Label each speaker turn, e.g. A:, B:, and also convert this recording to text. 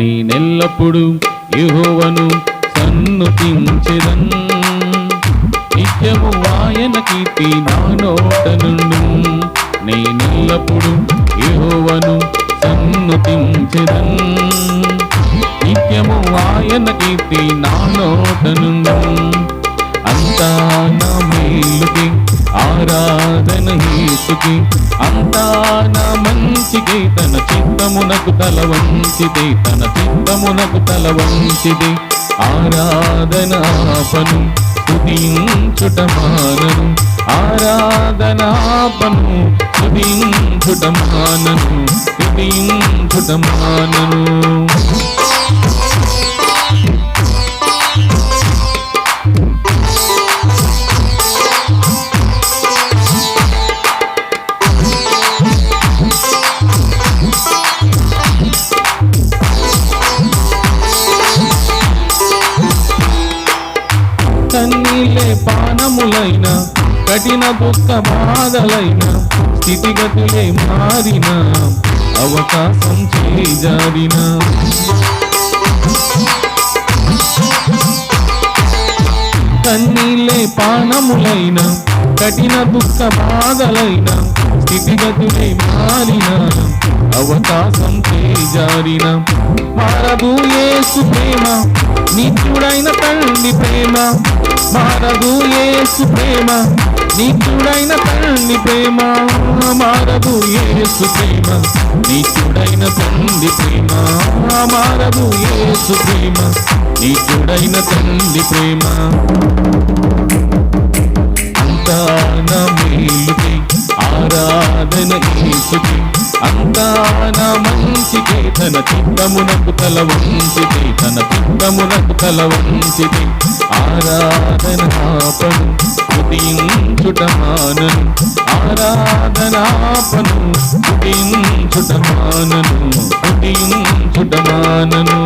A: నేనెల్లప్పుడు యెహోవాను సన్నుతించెదన్. నిత్యము ఆయన కీర్తి నా నోట నుండు. నేనెల్లప్పుడు యెహోవాను సన్నుతించెదన్. నిత్యము ఆయన కీర్తి నా నోట నుండు. అంతా నా మేలుకి ఆరాధన యేసుకి, అంతా నా మంచికి తన చిత్తమునకు తల వంచితే, తన చిత్తమునకు తల వంచితే ఆరాధనాపను స్తుతించుట మానను, ఆరాధనాపను స్తుతించుట మానను, స్తుతించుట మానను. కన్నీలే పానములైన, కఠిన దుఃఖ బాధలైన, స్థితిగతులే మారిన, అవకాశం చేజారిన. కన్నీలే పానములైన, కఠిన దుఃఖ బాధలైన, స్థితిగతులే మారిన, అవకాశం చేజారిన. మారదు యేసు ప్రేమ, నిత్యుడైన తండ్రి ప్రేమ. మారదు యేసు ప్రేమ, నిత్యుడైన తండ్రి ప్రేమ. మారదు యేసు ప్రేమ, నిత్యుడైన తండ్రి ప్రేమ. మారదు యేసు ప్రేమ, నిత్యుడైన తండ్రి ప్రేమ. అంతా నా మేలుకి ఆరాధన యేసుకి, అంతా నా మంచికి తన చిత్తమునకు తల వంచితే, తన చిత్తమునకు తల వంచితే ఆరాధనాపను స్తుతించుట మానను, ఆరాధనాపను స్తుతించుట మానను, స్తుతించుట మానను.